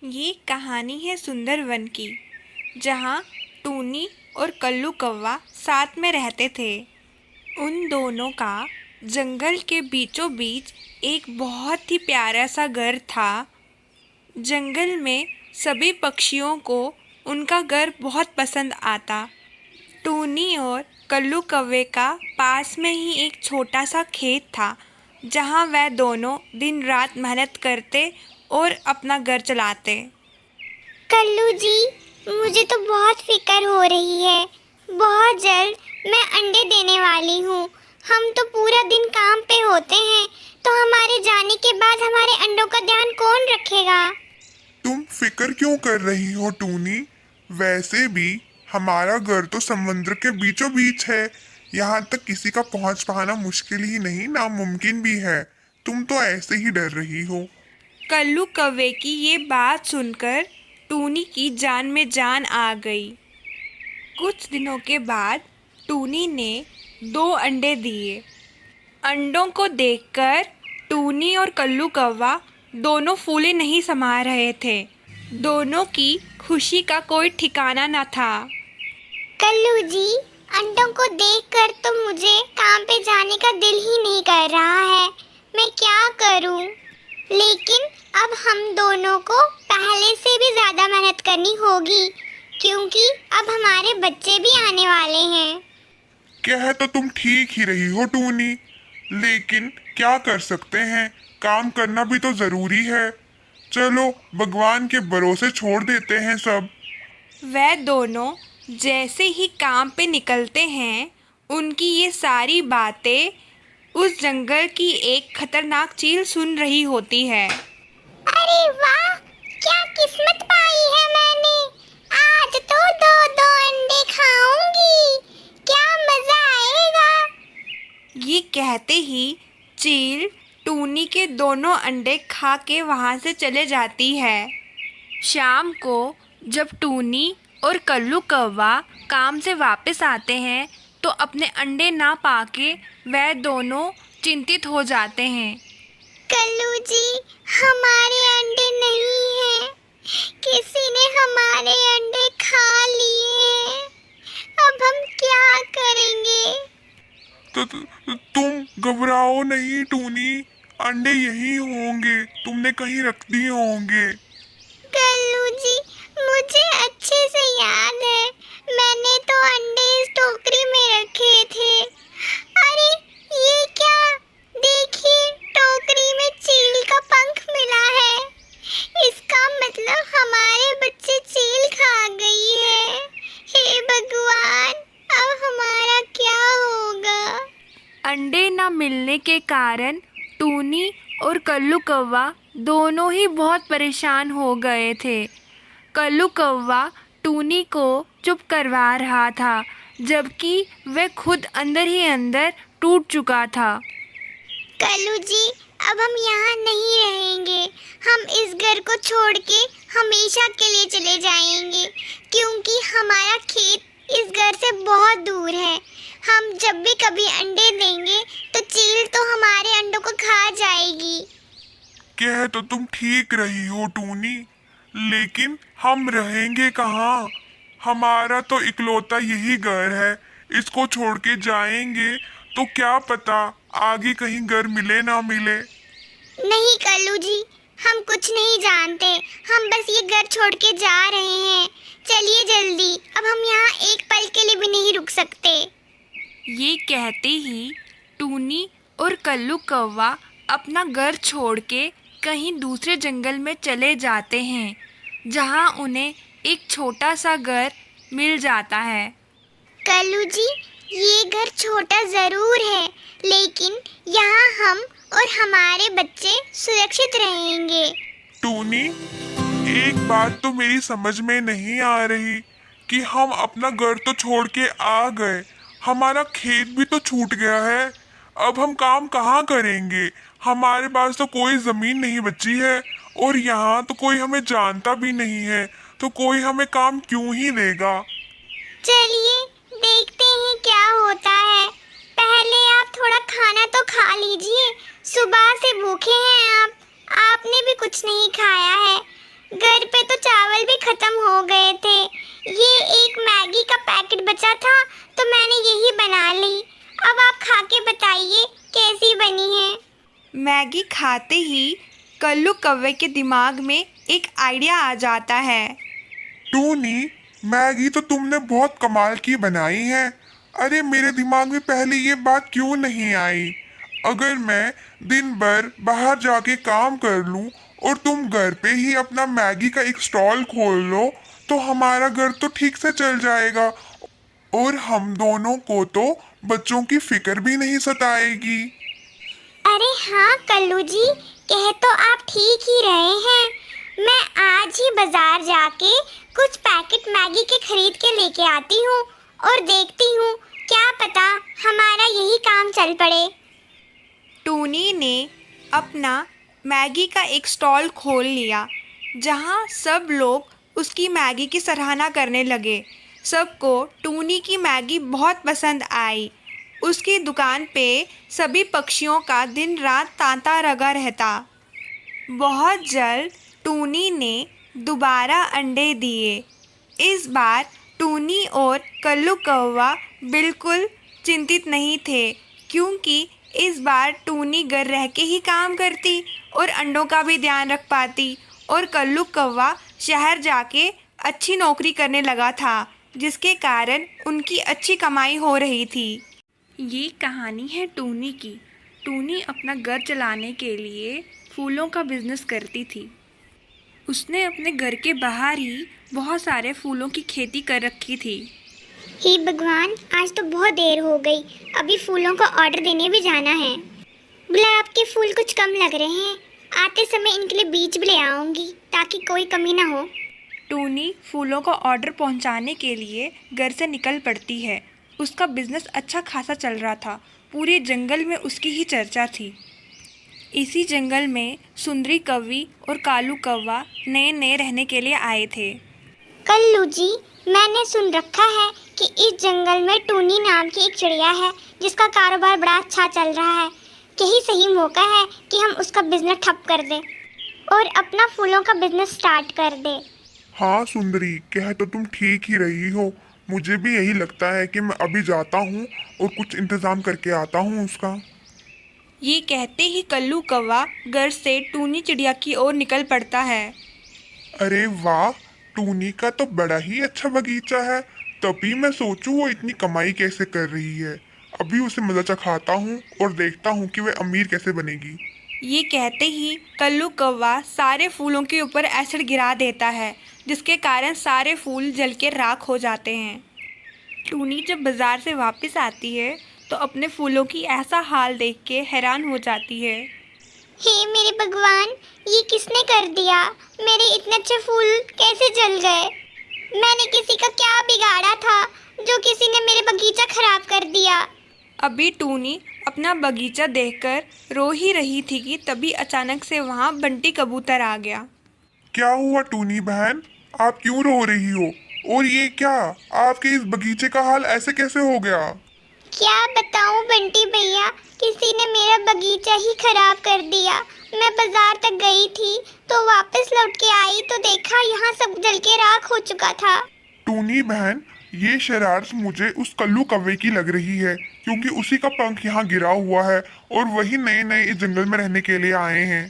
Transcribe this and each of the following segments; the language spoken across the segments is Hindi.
ये कहानी है सुंदर वन की, जहाँ टूनी और कल्लू कौवा साथ में रहते थे। उन दोनों का जंगल के बीचों बीच एक बहुत ही प्यारा सा घर था। जंगल में सभी पक्षियों को उनका घर बहुत पसंद आता। टूनी और कल्लू कौवे का पास में ही एक छोटा सा खेत था, जहाँ वह दोनों दिन रात मेहनत करते और अपना घर चलाते। कल्लू जी, मुझे तो बहुत फिक्र हो रही है। बहुत जल्द मैं अंडे देने वाली हूँ। हम तो पूरा दिन काम पे होते हैं, तो हमारे जाने के बाद हमारे अंडों का ध्यान कौन रखेगा? तुम फिक्र क्यों कर रही हो टूनी? वैसे भी हमारा घर तो समुद्र के बीचों बीच है। यहाँ तक किसी का पहुँच पाना मुश्किल ही नहीं, नामुमकिन भी है। तुम तो ऐसे ही डर रही हो। कल्लू कौवे की ये बात सुनकर टूनी की जान में जान आ गई। कुछ दिनों के बाद टूनी ने 2 अंडे दिए। अंडों को देखकर टूनी और कल्लू कौवा दोनों फूले नहीं समा रहे थे। दोनों की खुशी का कोई ठिकाना न था। कल्लू जी, अंडों को देखकर तो मुझे काम पे जाने का दिल ही नहीं कर रहा है। मैं क्या करूं? लेकिन अब हम दोनों को पहले से भी ज़्यादा मेहनत करनी होगी, क्योंकि अब हमारे बच्चे भी आने वाले हैं। कह तो तुम ठीक ही रही हो टूनी, लेकिन क्या कर सकते हैं, काम करना भी तो जरूरी है। चलो भगवान के भरोसे छोड़ देते हैं सब। वह दोनों जैसे ही काम पे निकलते हैं, उनकी ये सारी बातें उस जंगल की एक खतरनाक चील सुन रही होती है। अरे वाह, क्या किस्मत पाई है मैंने। आज तो 2-2 अंडे खाऊंगी। क्या मजा आएगा। ये कहते ही चील टूनी के दोनों अंडे खा के वहाँ से चले जाती है। शाम को जब टूनी और कल्लू कौवा काम से वापस आते हैं, तो अपने अंडे ना पाके वह दोनों चिंतित हो जाते हैं। कल्लू जी, हमारे अंडे नहीं हैं। किसी ने हमारे अंडे खा लिए हैं। अब हम क्या करेंगे? तुम घबराओ नहीं टूनी, अंडे यही होंगे, तुमने कहीं रख दिए होंगे। कल्लू जी, मुझे अच्छे से याद है, मैंने तो अंडे इस टोकरी में रखे थे। अरे ये क्या, देखिए टोकरी में चील का पंख मिला है। इसका मतलब हमारे बच्चे चील खा गई है। हे भगवान, अब हमारा क्या होगा? अंडे ना मिलने के कारण टूनी और कल्लू कौवा दोनों ही बहुत परेशान हो गए थे। कल्लू कौवा टूनी को चुप करवा रहा था, जबकि वह खुद अंदर ही अंदर टूट चुका था। कल्लू जी, अब हम यहाँ नहीं रहेंगे। हम इस घर को छोड़ के हमेशा के लिए चले जाएंगे, क्योंकि हमारा खेत इस घर से बहुत दूर है। हम जब भी कभी अंडे देंगे तो चील तो हमारे अंडों को खा जाएगी। कह तो तुम ठीक रही हो टूनी, लेकिन हम रहेंगे कहाँ? हमारा तो इकलौता यही घर है। इसको छोड़ के जाएंगे तो क्या पता आगे कहीं घर मिले ना मिले। नहीं कल्लू जी, हम कुछ नहीं जानते। हम बस ये घर छोड़ के जा रहे हैं। चलिए जल्दी, अब हम यहाँ एक पल के लिए भी नहीं रुक सकते। ये कहते ही टूनी और कल्लू कौवा अपना घर छोड़ के कहीं दूसरे जंगल में चले जाते हैं, जहाँ उन्हें एक छोटा सा घर मिल जाता है। कल्लू जी, ये घर छोटा जरूर है, लेकिन यहाँ हम और हमारे बच्चे सुरक्षित रहेंगे। टूनी, एक बात तो मेरी समझ में नहीं आ रही कि हम अपना घर तो छोड़ के आ गए, हमारा खेत भी तो छूट गया है। अब हम काम कहाँ करेंगे? हमारे पास तो कोई जमीन नहीं बची है, और यहाँ तो कोई हमें जानता भी नहीं है, तो कोई हमें काम क्यों ही देगा? चलिए देखते हैं क्या होता है। पहले आप थोड़ा खाना तो खा लीजिए। सुबह से भूखे हैं आप। आपने भी कुछ नहीं खाया है। घर खत्म हो गए थे। ये एक मैगी का पैकेट बचा था तो मैंने यही बना ली। अब आप खा के बताइए कैसी बनी है। मैगी खाते ही कल्लू कौवे के दिमाग में एक आइडिया आ जाता है। टूनी, मैगी तो तुमने बहुत कमाल की बनाई है। अरे मेरे दिमाग में पहले ये बात क्यों नहीं आई? अगर मैं दिन भर बाहर जाके काम कर लूं और तुम घर पे ही अपना मैगी का एक स्टॉल खोल लो तो हमारा घर तो ठीक से चल जाएगा और हम दोनों को तो बच्चों की फिक्र भी नहीं सताएगी। अरे हाँ कल्लू जी, कह तो आप ठीक ही रहे हैं। मैं आज ही बाजार जाके कुछ पैकेट मैगी के खरीद के लेके आती हूँ और देखती हूँ, क्या पता हमारा यही काम चल पड़े। टूनी ने अपना मैगी का एक स्टॉल खोल लिया जहां सब लोग उसकी मैगी की सराहना करने लगे। सबको टूनी की मैगी बहुत पसंद आई। उसकी दुकान पे सभी पक्षियों का दिन रात तांता लगा रहता। बहुत जल्द टूनी ने दोबारा अंडे दिए। इस बार टूनी और कल्लू कौवा बिल्कुल चिंतित नहीं थे क्योंकि इस बार टूनी घर रह के ही काम करती और अंडों का भी ध्यान रख पाती और कल्लू कौवा शहर जाके अच्छी नौकरी करने लगा था जिसके कारण उनकी अच्छी कमाई हो रही थी। ये कहानी है टूनी की। टूनी अपना घर चलाने के लिए फूलों का बिजनेस करती थी। उसने अपने घर के बाहर ही बहुत सारे फूलों की खेती कर रखी थी। हे भगवान, आज तो बहुत देर हो गई, अभी फूलों का ऑर्डर देने भी जाना है। गुलाब के फूल कुछ कम लग रहे हैं, आते समय इनके लिए बीज भी ले आऊंगी ताकि कोई कमी ना हो। टूनी फूलों का ऑर्डर पहुंचाने के लिए घर से निकल पड़ती है। उसका बिजनेस अच्छा खासा चल रहा था। पूरे जंगल में उसकी ही चर्चा थी। इसी जंगल में सुंदरी कौवी और कालू कौवा नए नए रहने के लिए आए थे। कल्लू जी, मैंने सुन रखा है कि इस जंगल में टूनी नाम की एक चिड़िया है जिसका कारोबार बड़ा अच्छा चल रहा है। यही सही मौका है कि हम उसका बिजनेस ठप कर दें और अपना फूलों का बिजनेस स्टार्ट कर दें। हाँ सुंदरी, कह तो तुम ठीक ही रही हो। मुझे भी यही लगता है कि मैं अभी जाता हूँ और कुछ इंतजाम करके आता हूँ उसका। ये कहते ही कल्लू कौवा घर से टूनी चिड़िया की ओर निकल पड़ता है। अरे वाह, टूनी का तो बड़ा ही अच्छा बगीचा है। तभी मैं सोचूं वो इतनी कमाई कैसे कर रही है। अभी उसे मजा चखाता हूँ और देखता हूँ कि वह अमीर कैसे बनेगी। ये कहते ही कल्लू कौवा सारे फूलों के ऊपर एसिड गिरा देता है जिसके कारण सारे फूल जल के राख हो जाते हैं। टूनी जब बाजार से वापस आती है तो अपने फूलों की ऐसा हाल देख के हैरान हो जाती है। हे मेरे भगवान, ये किसने कर दिया? मेरे इतने अच्छे फूल कैसे जल गए? मैंने किसी का क्या बिगाड़ा था जो किसी ने मेरे बगीचा खराब कर दिया? अभी टूनी अपना बगीचा देखकर रो ही रही थी कि तभी अचानक से वहाँ बंटी कबूतर आ गया। क्या हुआ टूनी बहन, आप क्यों रो रही हो? और ये क्या, आपके इस बगीचे का हाल ऐसे कैसे हो गया? क्या बताऊं बंटी भैया, किसी ने मेरा बगीचा ही खराब कर दिया। मैं बाजार तक गई थी तो वापस लौट के आई तो देखा यहाँ सब जल के राख हो चुका था। टूनी बहन, ये शरारत मुझे उस कल्लू कौवे की लग रही है क्योंकि उसी का पंख यहाँ गिरा हुआ है और वही नए नए इस जंगल में रहने के लिए आए हैं।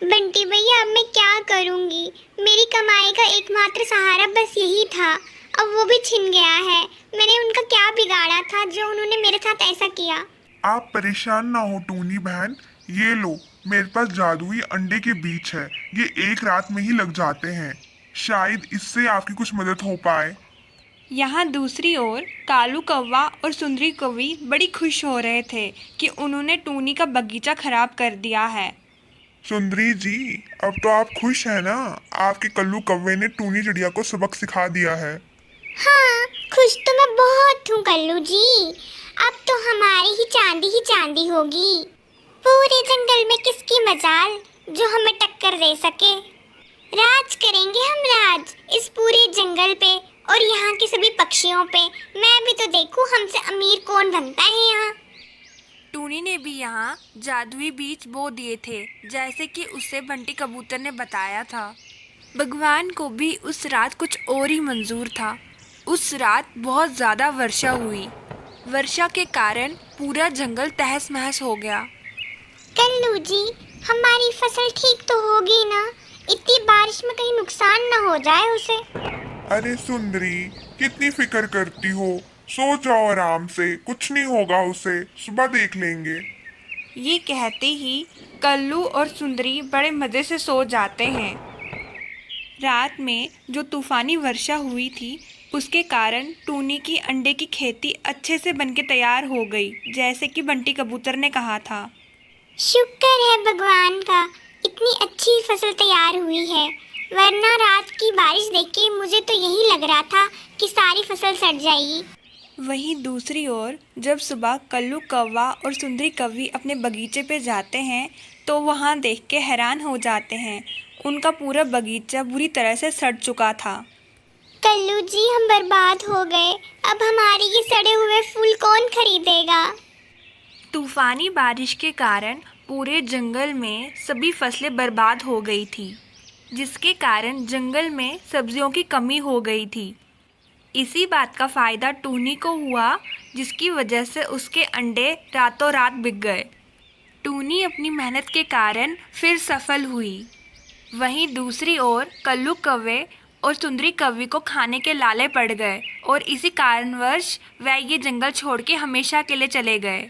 बंटी भैया, अब मैं क्या करूँगी? मेरी कमाई का एकमात्र सहारा बस यही था, अब वो भी छिन गया है। मैंने उनका क्या बिगाड़ा था जो उन्होंने मेरे साथ ऐसा किया? आप परेशान ना हो टूनी बहन, ये लो, मेरे पास जादुई अंडे के बीज है। ये एक रात में ही लग जाते हैं। शायद इससे आपकी कुछ मदद हो पाए। यहाँ दूसरी ओर कालू कौवा और सुंदरी कौवी बड़ी खुश हो रहे थे कि उन्होंने टूनी का बगीचा खराब कर दिया है। सुंदरी जी, अब तो आप खुश हैं ना? आपके कल्लू कौवे ने टूनी चिड़िया को सबक सिखा दिया है। हाँ, खुश तो मैं बहुत हूँ कल्लू जी। अब तो हमारी ही चांदी होगी। पूरे जंगल में किसकी मजाल जो हमें टक्कर दे सके। राज करेंगे हम, राज इस पूरे जंगल पे और यहाँ के सभी पक्षियों पे। मैं भी तो देखूं हमसे अमीर कौन बनता है यहाँ। टूनी ने भी यहाँ जादुई बीज बो दिए थे जैसे कि उसे बंटी कबूतर ने बताया था। भगवान को भी उस रात कुछ और ही मंजूर था। उस रात बहुत ज़्यादा वर्षा हुई। वर्षा के कारण पूरा जंगल तहस महस हो गया। कल्लू जी, हमारी फसल ठीक तो होगी ना? इतनी बारिश में कहीं नुकसान न हो जाए उसे। अरे सुंदरी, कितनी फिक्र करती हो? सो जाओ आराम से, कुछ नहीं होगा उसे, सुबह देख लेंगे। ये कहते ही कल्लू और सुंदरी बड़े मज़े से सो जाते हैं। रात में जो तूफानी वर्षा हुई थी उसके कारण टूनी की अंडे की खेती अच्छे से बनके तैयार हो गई, जैसे कि बंटी कबूतर ने कहा था। शुक्र है भगवान का, इतनी अच्छी फसल तैयार हुई है, वरना रात की बारिश देख के मुझे तो यही लग रहा था कि सारी फसल सड़ जाएगी। वहीं दूसरी ओर जब सुबह कल्लू कौवा और सुंदरी कौवी अपने बगीचे पे जाते हैं तो वहाँ देख के हैरान हो जाते हैं। उनका पूरा बगीचा बुरी तरह से सड़ चुका था। कल्लू जी, हम बर्बाद हो गए, अब हमारे ये सड़े हुए फूल कौन खरीदेगा? तूफानी बारिश के कारण पूरे जंगल में सभी फसलें बर्बाद हो गई थी, जिसके कारण जंगल में सब्जियों की कमी हो गई थी। इसी बात का फ़ायदा टूनी को हुआ, जिसकी वजह से उसके अंडे रातों रात बिक गए। टूनी अपनी मेहनत के कारण फिर सफल हुई। वहीं दूसरी ओर कल्लू कौवे और सुंदरी कौवी को खाने के लाले पड़ गए और इसी कारणवश वह ये जंगल छोड़ के हमेशा के लिए चले गए।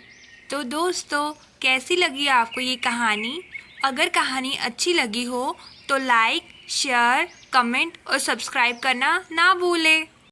तो दोस्तों, कैसी लगी आपको ये कहानी? अगर कहानी अच्छी लगी हो तो लाइक, शेयर, कमेंट और सब्सक्राइब करना ना भूलें।